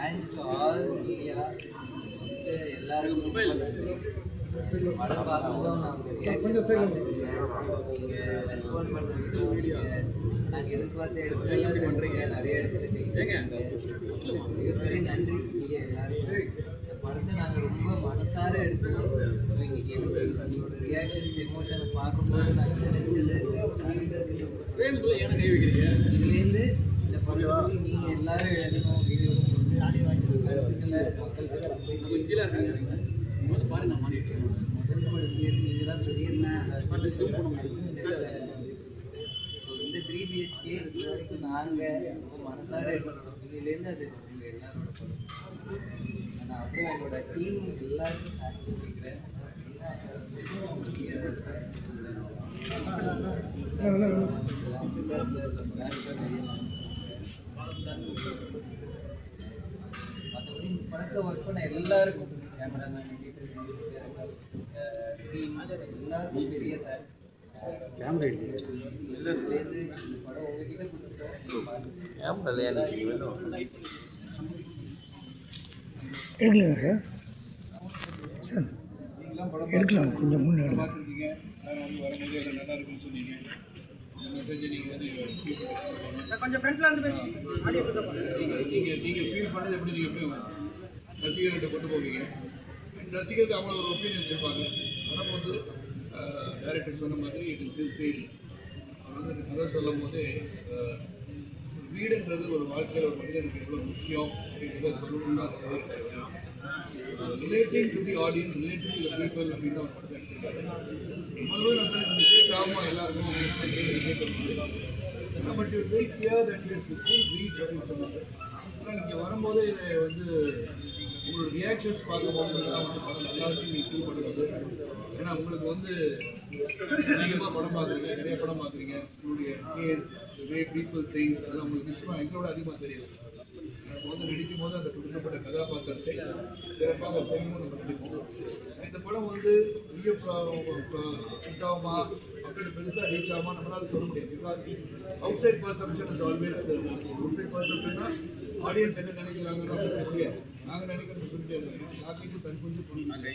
Thanks to all media. எல்லாருக்கும் படம் பார்க்கும்போது நீங்கள் ரெஸ்பாண்ட் பண்ணுறீங்க. நாங்கள் எதிர்பார்த்த இடத்துலலாம் செஞ்சீங்க, நிறைய இடத்துல செய்யுங்க. மிகப்பெரிய நன்றி நீங்கள் எல்லாருக்கும். இந்த படத்தை நாங்கள் ரொம்ப மனசார எடுத்தோம். ஸோ இன்னைக்கு எனக்கு உங்களோட ரியாக்ஷன்ஸ் எமோஷனை பார்க்கும்போது நாங்கள் நினைச்சது இதுலேருந்து இந்த படத்துக்கு நீங்கள் எல்லாரும் எழுதணும். இது கருத்துக்களை மக்கள்கிட்ட முதல் படத்துலேருந்து நீங்கள் தான் பெரிய இந்த 3 BHK இது வரைக்கும் நாங்கள் ரொம்ப மனசார எடுக்கணும். இதுலேருந்து அது உங்கள் எல்லாரோட படம். நான் அப்புறம் என்னோட டீம் எல்லாருக்கும் தேங்க்ஸ் சொல்லிக்கிறேன். மற்றபடி இந்த படத்தை ஒர்க் பண்ண எல்லாருக்கும், கேமராமேன், டீம் எல்லாருக்கும் பெரிய தேங்க்ஸ். எல்லாத்துலேருந்து இந்த படம் உங்ககிட்ட கொடுத்துட்டோம். எடுக்கலாங்க சார். சார் எடுக்கலாம், கொஞ்சம் முன்னாடி பார்த்துருக்கீங்க. நாங்கள் வரும்போது எல்லாம் நல்லா இருக்குன்னு சொன்னீங்க. இந்த மெசேஜை நீங்கள் வந்து கொஞ்சம் ஃப்ரெண்ட்ல வந்து நீங்கள் ஃபீல் பண்ணது எப்படி நீங்கள் போய் ரசிகர்கிட்ட கொண்டு போவீங்க. ரசிகருக்கு அவ்வளோ ஒரு ஒப்பீனியன் வச்சுருப்பாங்க. படம் வந்து டைரக்டர் சொன்ன மாதிரி இட் இஸ் ஹிஸ் ஃபீல். அவர் வந்து இந்த கதை சொல்லும் போது வீடுன்றது ஒரு வாழ்க்கையில் ஒரு மனிதனுக்கு எவ்வளோ முக்கியம் அப்படின்றத சொல்லணும்னா அந்த கதை relating to the audience, relating to the people அப்படின்னு தான் படத்தை எடுத்துருக்காரு. முதல்ல நம்ம இந்த ஸ்டேட் ஆகும் எல்லாருக்கும் but you very clear that is full reach அப்படின்னு சொன்னாங்க. ஆனால் இங்கே வரும்போது இதை வந்து உங்களோட ரியாக்ஷன்ஸ் பார்க்கும்போது நீங்கள் வந்து படம் நல்லா இருக்கு நீங்கள் ஃபீல் பண்ணுறது. ஏன்னா உங்களுக்கு வந்து அதிகமாக படம் பார்க்குறீங்க, நிறைய படம் பார்க்குறீங்க. உங்களுடைய டேஸ்ட், தி வே பீப்புள் திங்க் அதெல்லாம் உங்களுக்கு நிச்சயமாக எங்களோட அதிகமாக தெரியும். எனக்கு வந்து நடிக்கும் போது அந்த கொடுக்கப்பட்ட கதாபாத்திரத்தை சிறப்பாக செய்யணும் நம்ம நடிப்போம். இந்த படம் வந்து பெரிய ஹிட் ஆகுமா அப்படின்னு பெருசாக ரீச் ஆகுமா நம்மளால சொல்ல முடியாது. Because outside perception is always outside பர்செப்ஷன்னா ஆடியன்ஸ் என்ன நினைக்கிறாங்கன்னு நமக்கு தெரியாது. நாங்கள் நினைக்கிறது புரிஞ்சாங்க, சாத்திக்கு தன் கொஞ்சம் புரிஞ்சாங்க.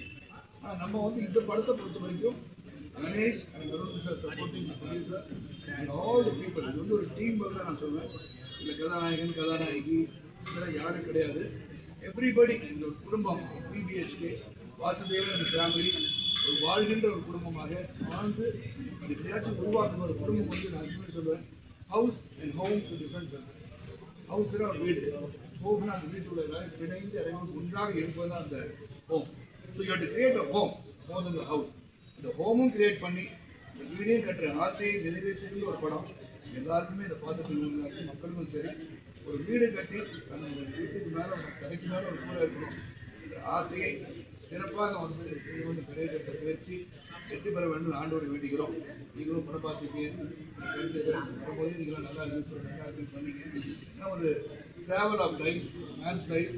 ஆனால் நம்ம வந்து இந்த படத்தை பொறுத்த வரைக்கும் Ganesh and Varun sir supporting producer and all the people, இது வந்து ஒரு டீம் ஒர்க் தான் நான் சொல்வேன். இல்லை கதாநாயகன் கதாநாயகி இதெல்லாம் யாரும் கிடையாது. எவ்ரிபடி இந்த ஒரு குடும்பம் 3 BHK வாசுதேவன் அந்த ஃபேமிலி ஒரு வாழ்கின்ற ஒரு குடும்பமாக வாழ்ந்து இது எப்படியாச்சும் உருவாக்குற ஒரு குடும்பம் வந்து நான் எப்பவுமே சொல்லுவேன். House and home two difference. ஹவுஸ்னா ஒரு வீடு, ஹோம்னா அந்த வீட்டுள்ள எல்லாரும் இணைந்து அனைவரும் ஒன்றாக இருப்பது தான் அந்த home. So you have to create a home more then the house. இந்த ஹோமும் கிரியேட் பண்ணி இந்த வீடையும் கட்டுற ஆசையை நிறைவேற்றுகின்ற ஒரு படம். எல்லாருக்குமே இதை பார்த்துட்டு எல்லாருக்கும் மக்களுக்கும் சரி ஒரு வீடு கட்டி அந்த வீட்டுக்கு மேலே கடைக்கு மேலே ஒரு கூட இருக்கணும் என்ற ஆசையை சிறப்பாக வந்து செய்வது நிறைவேற்ற முயற்சி வெற்றி பெற வேண்டும் ஆண்டோடு வேண்டிக்கிறோம். நீங்களும் படம் பார்த்துருக்கீங்க, வரும்போதே நீங்களாம் நல்லா இருக்கு நல்லா இருக்குன்னு பண்ணீங்க. ஏன்னா ஒரு travel of life, man's life,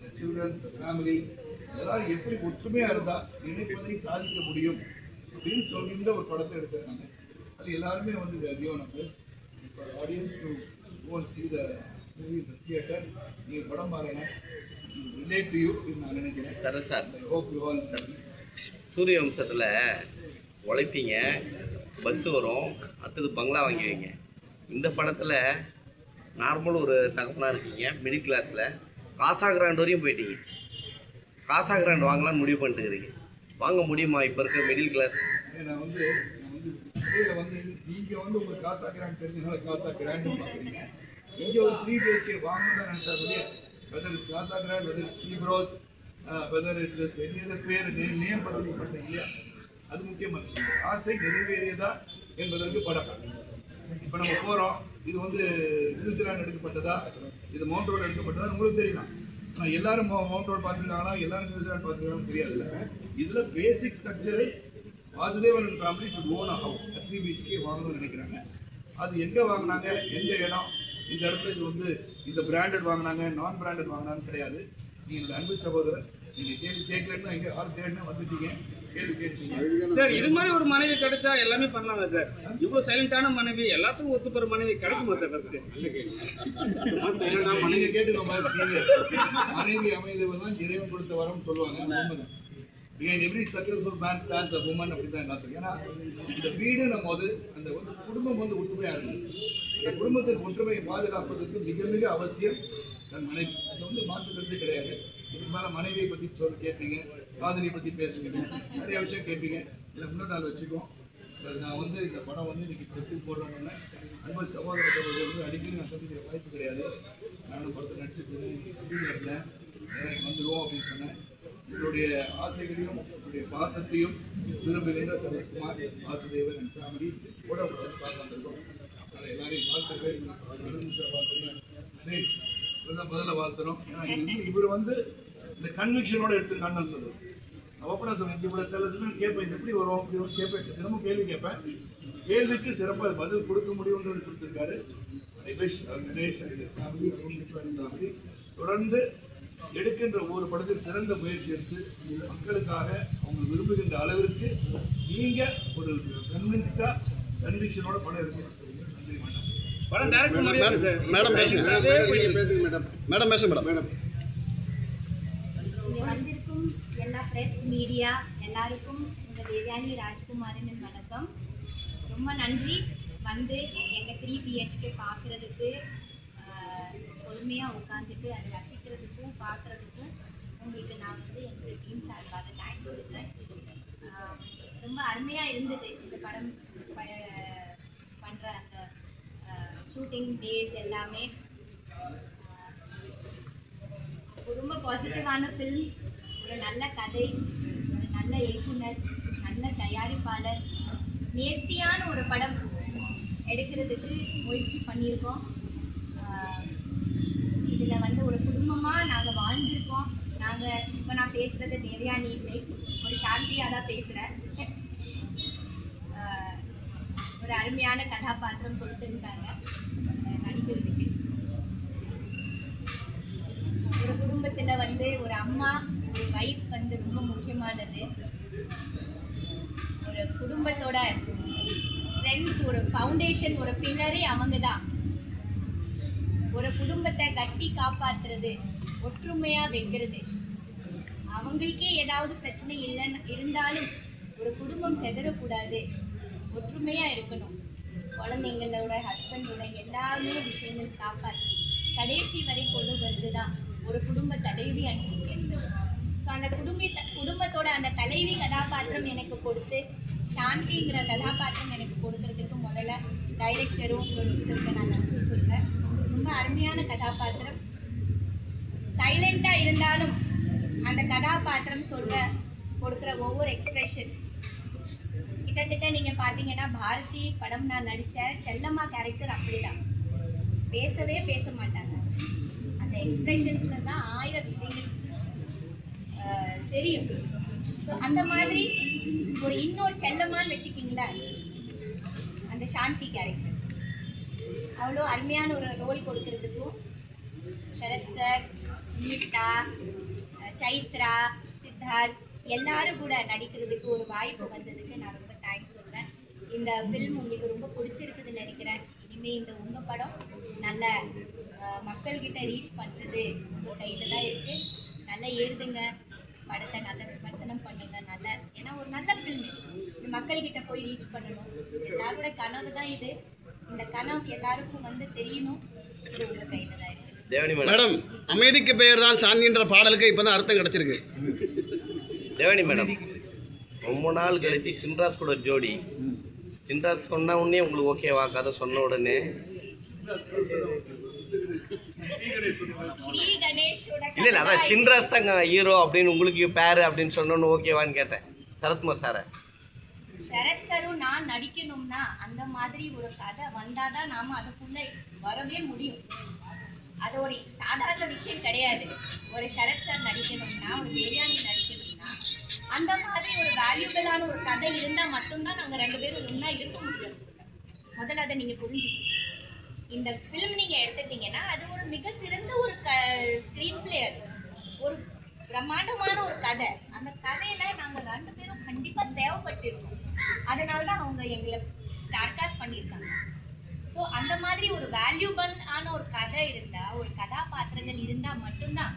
the children, the family எல்லாரும் எப்படி ஒற்றுமையாக இருந்தால் நினைப்பதை சாதிக்க முடியும் அப்படின்னு சொல்கின்ற ஒரு படத்தை எடுத்துருக்காங்க. அது எல்லாருமே வந்து best audience to go and see the movie in the theater. நீங்கள் படம் பாருங்க, ரிலேட் டு யூ நான் நினைக்கிறேன். Sir hope you all. சூரிய வம்சத்தில் உழைப்பீங்க, பஸ்ஸு வரும், அடுத்தது பங்களா வாங்கி வைங்க. இந்த படத்தில் நார்மல் ஒரு தகப்பனாக இருக்கீங்க, மிடில் கிளாஸில் காசா கிராண்ட் வரையும் போயிட்டீங்க. காசா கிராண்ட் வாங்கலாம்னு முடிவு பண்ணிட்டு இருக்கிறீங்க. வாங்க முடியுமா இப்போ இருக்க மிடில் கிளாஸ்? நான் வந்து நீங்கள் வந்து உங்களுக்கு காசா கிராண்ட் தெரிஞ்சதுனால காசா கிராண்டு பார்க்குறீங்க. இங்கே ஒரு 3 BHK வாங்கணும் தான் நினைச்சாக்கூடிய whether it's Casa Grand, whether it's Ceebros, whether it's any other பேர் நேம் பற்றி நீங்கள் பண்ணுறீங்க இல்லையா, அது முக்கியமாக ஆசை நிறைவேறியதா என்பதற்கு படம். இப்போ நம்ம போகிறோம், இது வந்து நியூசிலாந்து எடுக்கப்பட்டதா, இது மவுண்ட் ரோடு எடுக்கப்பட்டதா உங்களுக்கு தெரியலாம். ஆனால் எல்லாரும் மவுண்ட் ரோடு பார்த்துருக்காங்களா, எல்லாரும் நியூசிலாந்து பார்த்துருக்காங்கன்னு தெரியாதுல்ல. இதில் basic structure Vasudevan family should own a house 3 BHK வாங்கணும்னு நினைக்கிறாங்க. அது எங்கே வாங்கினாங்க, எந்த இடம், இந்த இடத்துல இது வந்து இந்த பிராண்டட் வாங்கினாங்க நான் பிராண்டட் வாங்கினான்னு கிடையாது. நீங்கள் அன்பு சகோதரர், நீங்கள் கேள்வி கேட்கலன்னா எங்கே யார் தேடினா வந்துட்டீங்க. கேள்வி கேட்டீங்க. சார் இது மாதிரி ஒரு மனைவி கிடைச்சா எல்லாமே பண்ணலாமா சார்? இவ்வளவு சைலண்டான மனைவி, எல்லாத்துக்கும் ஒத்து போற மனைவி கிடைக்குமா சார்? ஃபர்ஸ்ட் நீங்க கேட்டுக்கோங்க. மனைவி அமைதவெல்லாம் இறைவன் கொடுத்த வரம் சொல்லுவாங்க. Behind every successful man stands a woman. அப்படிதான் எல்லாத்துக்கும். ஏன்னா இந்த வீடுன்னும் போது அந்த குடும்பம் ஒற்றுமையாக இருக்குது. அந்த குடும்பத்தின் ஒற்றுமையை பாதுகாப்பதற்கு மிக மிக அவசியம் தன் மனைவி. அது மாற்றுக்கிறது கிடையாது. இதுக்கு மேலே மனைவியை பற்றி கேட்பீங்க, காதலியை பற்றி பேசுவீங்க, நிறைய விஷயம் கேட்பீங்க. இதில் முன்னே நாள் வச்சுக்கோம். நான் இந்த படம் இன்னைக்கு ப்ரெஸ்ஸில் போடுறோன்னு அது சகோதரர்கள் அடிக்கடி நான் சந்திக்கிற வாய்ப்பு கிடையாது. நானும் படத்தை நடிச்சுட்டு வந்துடுவோம் அப்படின்னு சொன்னேன். உங்களுடைய ஆசைகளையும் உங்களுடைய பாசத்தையும் விரும்புகின்ற சரத்குமார், வாசுதேவன் அண்ட் ஃபேமிலி கூட பார்க்க வந்திருக்கோம். அதனால் எல்லாரையும் வாழ்த்துக்கள். கணேஷ் இவர்தான் முதல்ல வாழ்த்துறோம். ஏன்னா இவர் இந்த கன்விக்ஷனோட எடுத்துருக்கான்னு சொல்லுவோம். நான் ஓப்பனாக சொல்லுவேன். இவ்வளோ சில சமயம் கேட்பேன், இது எப்படி வரும் அப்படி வரும் கேட்பேன். தினமும் கேள்வி கேட்பேன். கேள்விக்கு சிறப்பாக பதில் கொடுக்க முடியுன்றது கொடுத்துருக்காரு. I wish Ganesh and family family தொடர்ந்து எடுக்கின்ற ஒவ்வொரு படத்தில் சிறந்த முயற்சி எடுத்து மக்களுக்காக அவங்க விரும்புகின்ற அளவிற்கு நீங்கள் ஒரு கன்விக்ஷனோட படம் எடுக்கணும். நன்றி மேடம். மேடம் இங்கே வந்திருக்கும் எல்லா ப்ரெஸ் மீடியா எல்லாருக்கும் உங்கள் தேவயானி ராஜ்குமாரின் வணக்கம். ரொம்ப நன்றி வந்து எங்கள் 3 BHK பார்க்குறதுக்கு, பொறுமையாக உட்காந்துட்டு அதை ரசிக்கிறதுக்கும் பார்க்குறதுக்கும் உங்களுக்கு நான் எங்கள் டீம் சார்பாக தேங்க்ஸ் சொல்கிறேன். ரொம்ப அருமையாக இருந்தது இந்த படம் பண்ணுற அந்த ஷூட்டிங் டேஸ் எல்லாமே. ரொம்ப பாசிட்டிவான ஃபில்ம், ஒரு நல்ல கதை, ஒரு நல்ல இயக்குனர், நல்ல தயாரிப்பாளர், நேர்த்தியான ஒரு படம் எடுக்கிறதுக்கு முயற்சி பண்ணியிருக்கோம். இதில் ஒரு குடும்பமாக நாங்கள் வாழ்ந்திருக்கோம். இப்போ நான் பேசுகிறது தேவயானி இல்லை, ஒரு சாந்தியாக தான் பேசுகிறேன். ஒரு அருமையான கதாபாத்திரம் கொடுத்துருக்காங்க நடிக்கிறதுக்கு. ஒரு குடும்பத்தில் ஒரு அம்மா, ஒரு வைஃப் ரொம்ப முக்கியமானது. ஒரு குடும்பத்தோட ஸ்ட்ரென்த், ஒரு ஃபவுண்டேஷன், ஒரு பில்லரே அவங்க தான். ஒரு குடும்பத்தை கட்டி காப்பாற்றுறது, ஒற்றுமையாக வைக்கிறது. அவங்களுக்கே ஏதாவது பிரச்சனை இருந்தாலும் ஒரு குடும்பம் செதறக்கூடாது, ஒற்றுமையாக இருக்கணும். குழந்தைங்களோட, ஹஸ்பண்டோட எல்லாமே விஷயங்கள் காப்பாற்றி கடைசி வரை கொண்டு வருது தான் ஒரு குடும்ப தலைவி என்பது. ஸோ அந்த குடும்பத்தோட அந்த தலைவி கதாபாத்திரம் எனக்கு கொடுத்து, சாந்திங்கிற கதாபாத்திரம் எனக்கு கொடுக்கறதுக்கு முதல்ல டைரக்டரும் ப்ரொடியூசருக்கு நான் நன்றி சொல்கிறேன். ரொம்ப அருமையான கதாபாத்திரம். சைலண்டாக இருந்தாலும் அந்த கதாபாத்திரம் கொடுக்குற ஒவ்வொரு எக்ஸ்பிரஷன் கிட்டத்தட்ட நீங்கள் பார்த்தீங்கன்னா பாரதி படம் நான் நடித்த செல்லம்மா கேரக்டர் அப்படிதான். பேசவே பேச மாட்டாங்க. அந்த எக்ஸ்பிரஷன்ஸில் தான் 1000 விஷயங்கள் தெரியும். ஸோ அந்த மாதிரி ஒரு இன்னொரு செல்லம்மான்னு வச்சுக்கிங்களா, அந்த சாந்தி கேரக்டர் அவ்வளோ அருமையான ஒரு ரோல் கொடுக்கறதுக்கும் சரத் சார், கீதா, சைத்ரா, சித்தார்த் எல்லாரும் கூட நடிக்கிறதுக்கு ஒரு வாய்ப்பு வந்ததுக்கு நான் ரொம்ப தேங்க்ஸ் சொல்கிறேன். இந்த ஃபில்ம் உங்களுக்கு ரொம்ப பிடிச்சிருக்குதுன்னு நினைக்கிறேன். இனிமேல் உங்கள் படம் நல்ல மக்கள்கிட்ட ரீச் பண்ணுறது உங்கள் கையில் தான் இருக்குது. நல்லா எழுதுங்க, படத்தை நல்ல விமர்சனம் பண்ணுங்க. ஏன்னா ஒரு நல்ல ஃபில்ம் இது மக்கள்கிட்ட போய் ரீச் பண்ணணும். எல்லாரோட கனவு தான் இது. இந்த கனவு எல்லாருக்கும் தெரியணும். இது உங்கள் கையில் தான் இருக்குது. மேடம், அமைதிக்கு பெயர் தான் சாந்தின்ற பாடலுக்கு இப்போ தான் அர்த்தம் கிடச்சிருக்கு. தேவனி மேடம், ரொம்ப நாள் கழிச்சு சின்ராஸ் கூட ஜோடி. சின்ராஸ் சொன்ன உடனே உங்களுக்கு ஓகேவா? கதை சொன்ன உடனே இல்லை அதான் சின்ராஸ் தாங்க ஹீரோ அப்படின்னு உங்களுக்கு பேரு அப்படின்னு சொன்னோன்னு ஓகேவான்னு கேட்டேன். சரத்குமார் சாரை சரத் சாரும் நான் நடிக்கணும்னா அந்த மாதிரி ஒரு கதை வந்தாதான் நாம அதுக்குள்ளே வரவே முடியும். அது ஒரு சாதாரண விஷயம் கிடையாது. ஒரு சரத் சார் நடிக்கணும்னா, ஒரு தேவயானி நடிக்கணும்னா அந்த மாதிரி ஒரு வேல்யூபிளான ஒரு கதை இருந்தால் மட்டும்தான் நாங்கள் 2 பேரும் ஒன்றா இருக்க முடியும். முதல்ல அதை நீங்கள் புரிஞ்சுக்கணும். இந்த ஃபிலிம் நீங்கள் எடுத்துட்டீங்கன்னா அது ஒரு மிக சிறந்த ஒரு ஸ்க்ரீன் பிளே. அது ஒரு பிரம்மாண்டமான ஒரு கதை. அந்த கதையில் நாங்கள் 2 பேரும் கண்டிப்பாக வேல்யூபிள் ஆன ஒரு கதை இருந்தா, ஒரு கதாபாத்திரங்கள் இருந்தா மட்டும்தான்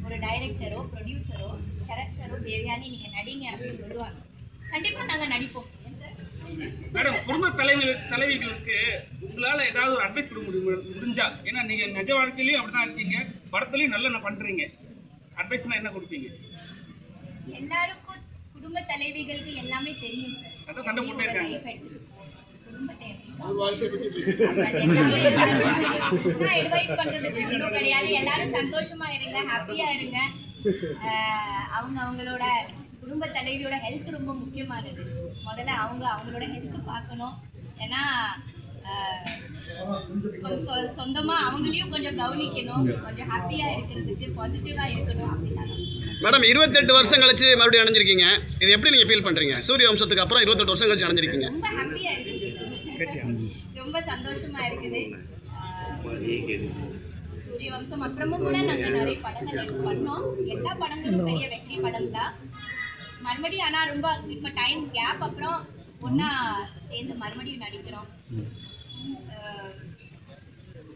ஒரு டைரக்டரோ ப்ரொடியூசரோ சரத் சரோ தேவயானி நீங்க நடிங்க அப்படின்னு சொல்லுவாங்க. கண்டிப்பா நாங்க நடிப்போம். மேடம், குடும்ப தலைவிகளுக்கு உங்களால ஏதாவது ஒரு அட்வைஸ் கொடுக்க முடிஞ்சா, ஏன்னா நீங்க நிஜ வாழ்க்கையிலயும் அப்படிதான் இருக்கீங்க, படத்துலயும் நல்லா பண்றீங்க, அட்வைஸ்னா என்ன கொடுப்பீங்க? எல்லாருக்கும் குடும்ப தலைவிகளுக்கு எல்லாமே தெரியும் சார். அதான் சண்டை போட்டே இருக்காங்க. குடும்பத்தை அட்வைஸ் பண்றதுக்கு ஒன்றும் கிடையாது. எல்லாரும் சந்தோஷமா இருங்க, ஹாப்பியா இருங்க. அவங்களோட குடும்ப தலைவியோட ஹெல்த் ரொம்ப முக்கியமானது. முதல்ல அவங்களோட ஹெல்த் பார்க்கணும். ஏன்னா கொஞ்சம் சொந்தமா அவங்களையும் கொஞ்சம் கவனிக்கணும், கொஞ்சம் ஹாப்பியா இருக்கிறதுக்கு, பாசிட்டிவா இருக்கணும். அப்படிதான் மேடம் 28 வருஷம் கழிச்சு மறுபடியும் அணைஞ்சிருக்கீங்க, இது எப்படி நீங்க ஃபீல் பண்றீங்க? சூரிய வம்சத்துக்கு அப்புறம் 28 வருஷம் கழிச்சு அணைஞ்சிருக்கீங்க. ரொம்ப ஹாப்பியா இருக்குது, ரொம்ப சந்தோஷமா இருக்குது. சூரிய வம்சம் அப்புறமும் கூட நாங்க நிறைய படங்கள் பண்ணோம். எல்லா படங்களும் பெரிய வெற்றி படம் தான். மறுபடியும் ஆனா ரொம்ப இப்ப டைம் கேப் அப்புறம் ஒன்னா சேர்ந்து மறுபடியும் நடிக்கிறோம்.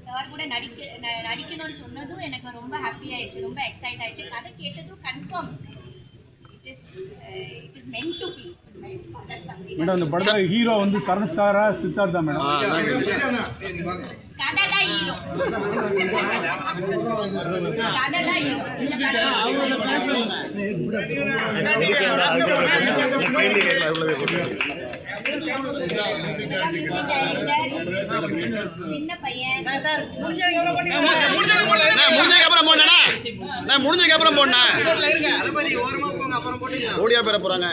சார் கூட நடிக்கணும்னு சொன்னதும் எனக்கு ரொம்ப ஹாப்பி ஆயிடுச்சு, ரொம்ப எக்ஸைட் ஆயிடுச்சு. கதை கேட்டதும் confirm it is meant to be. Madam இந்த படத்துல ஹீரோ வந்து சரண் சாரா சித்தார்த்தா மேடம்? கதை தான் ஹீரோ, கதை தான் ஹீரோ. சின்ன பையன் முடிஞ்சதுக்கு அப்புறம் போனா ஓடியா பெற போறாங்க.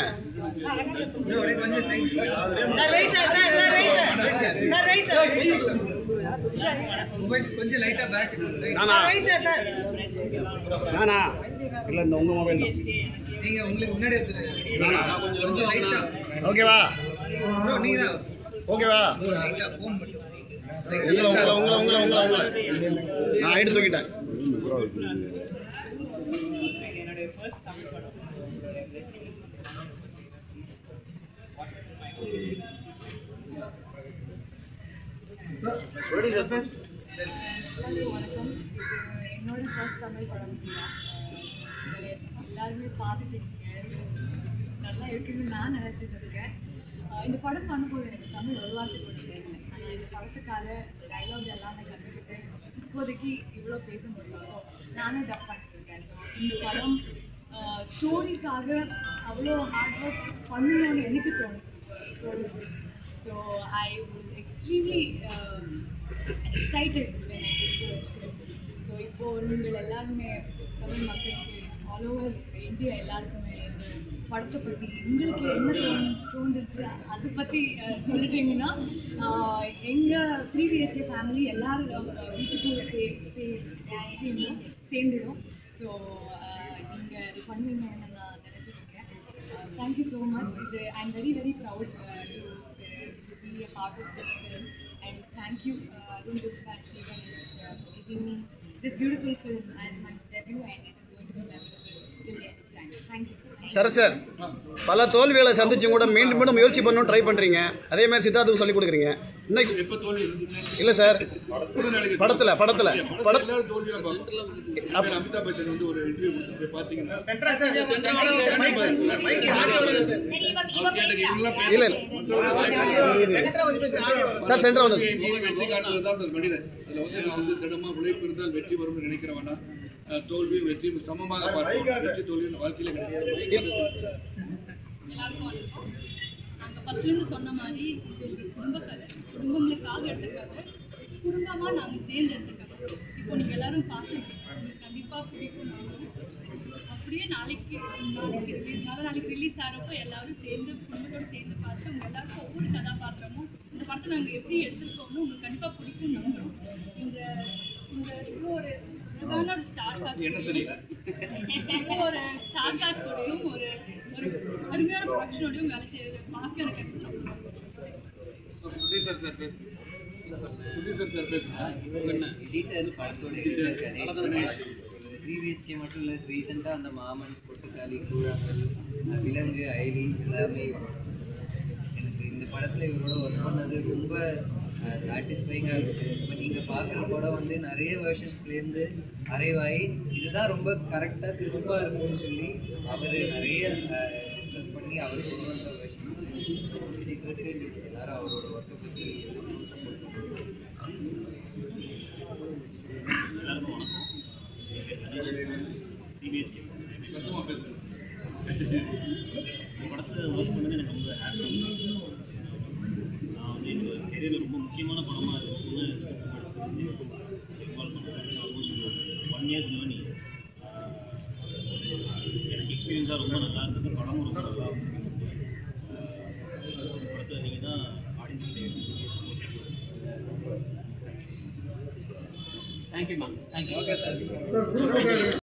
கொஞ்சம் லைட்டா பேக் நானா இல்ல இந்த உங்க மொபைல் தான் நீங்க உங்களுக்கு முன்னாடி எடுத்துறீங்க. கொஞ்சம் லைட்டா ஓகேவா? நீங்க தான் ஓகேவா? லைட்டா ஃபோன் பண்ணி உங்களை நான் எடுத்து தூக்கிட்டேன். வணக்கம். என்னோட ஃபர்ஸ்ட் தமிழ் படம் எல்லாருமே பார்த்துட்டீங்க, நல்லா இருக்குன்னு நான் நினச்சிட்டு இருக்கேன். இந்த படம் பண்ணும்போது எனக்கு தமிழ் ஒரு வார்த்தை கூட தெரியல. ஆனால் இந்த படத்துக்காக டைலாக் எல்லாமே கற்றுக்கிட்டு இப்போதைக்கு இவ்வளோ பேச முடியும். ஸோ நானே டப் பண்ணிட்டுருக்கேன். ஸோ இந்த படம் ஸ்டோரிக்காக அவ்வளோ ஹார்ட் ஒர்க் பண்ணணும்னு எனக்கு தோணுது. So I extremely excited when I did the script. So இப்போது நீங்கள் எல்லாருமே தமிழ் மக்களுக்கு ஆல் ஓவர் இந்தியா எல்லாருக்குமே இந்த படத்தை பற்றி உங்களுக்கு என்ன தோன்றுச்சு அதை பற்றி சொல்லிட்டீங்கன்னா எங்கள் 3 BHK ஃபேமிலி எல்லோரும் வீட்டுக்கு சேர்ந்துடும். ஸோ நீங்கள் இது பண்ணுவீங்கன்னு நான் நினச்சிருக்கேன். Thank you so much. இது I am very very proud to be a part of this film. And thank you, Arun Vishwan, Shri Ganesh, for giving me this beautiful film as my debut, and it is going to be memorable till the end of time. Thank you. Sarath sir, பல தோல்விகளை சந்திச்சும் கூட மீண்டும் மீண்டும் முயற்சி பண்ணணும் try பண்ணுறீங்க. அதே மாதிரி சித்தார்த்துக்கு சொல்லிக் கொடுக்குறீங்க. இன்னைக்கு இல்லை சார், படத்தில் அமிதாப் பச்சன் வந்து ஒரு இன்டர்வியூ கொடுத்து பார்த்தீங்கன்னா இல்லை சார் சென்டர் வந்து வெற்றி காட்டுறதுதான் மனிதன். இதில் வந்து நான் வந்து திடமாக உழைப்பு இருந்தால் வெற்றி வரும்னு நினைக்கிறவனா, தோல்வியும் வெற்றியும் சமமாக பார்ப்போம். வெற்றி தோல்வியும் வாழ்க்கையில் கிடையாது. நாங்கள் ஃபஸ்ட்லேருந்து சொன்ன மாதிரி இது ஒரு குடும்ப கதை, குடும்பங்களுக்காக எடுத்த கதை, குடும்பமாக நாங்கள் சேர்ந்து எடுத்த கதை. இப்போ நீங்கள் எல்லோரும் பார்த்துருக்கீங்க, கண்டிப்பாக பிடிக்கும். அப்படியே நாளைக்கு ரிலீஸ் ஆகிறப்போ எல்லோரும் சேர்ந்து குடும்பத்தோடு சேர்ந்து பார்த்து உங்கள் எல்லாருக்கும் ஒவ்வொரு கதாபாத்திரமும் இந்த படத்தை நாங்கள் எப்படி எடுத்துருக்கோம்னு உங்களுக்கு கண்டிப்பாக பிடிக்கும் நம்புகிறோம். இந்த இது ஒரு அழகான ஒரு ஸ்டார் காஸ்ட், ஒரு ஸ்டார் காஸ்டோடையும் ஒரு அருமையான ப்ரொடக்ஷனோடையும் வேலை செய்யறது பார்க்க எனக்கு கிடைச்சிடும். எடிட்டர் படத்தோட எடிட்டர் கணேஷ் 3 BHK மட்டும் இல்லை, ரீசெண்டாக அந்த மாமன், பொட்டுக்காளி, கூழாங்கல், விலங்கு, ஐலி எல்லாமே எனக்கு இந்த படத்தில் இவரோட ஒர்க் பண்ணது ரொம்ப சாட்டிஸ்ஃபைங்காக இருக்குது. இப்போ நீங்கள் பார்க்குற படம் வந்து நிறைய வேர்ஷன்ஸ்லேருந்து அரைவாகி இதுதான் ரொம்ப கரெக்டாக கிறிஸ்பாக இருக்கும்னு சொல்லி அவர் நிறைய டிஸ்கஸ் பண்ணி அவர் கொண்டு வந்த வேர்ஷன் கேட்டு எல்லாரும் அவரோட ஒர்க்கை பற்றி சப்போர்ட் பண்ணுறாங்க. படத்தில் ஒர்க் பண்ணது எனக்கு ரொம்ப ஹாப்பி. நான் வந்து என்னோட கெரியரில் ரொம்ப முக்கியமான படமாக இருக்குன்னு இன்வால்வ் பண்ணுறேன். Almost 1 year journey. எனக்கு எக்ஸ்பீரியன்ஸாக ரொம்ப நல்லா இருந்தது. படமும் ரொம்ப நல்லா இருந்தது. படத்தை நீங்கள் தான் ஆடியன்ஸ் கிட்ட தேங்க்யூ மேம். Okay sir.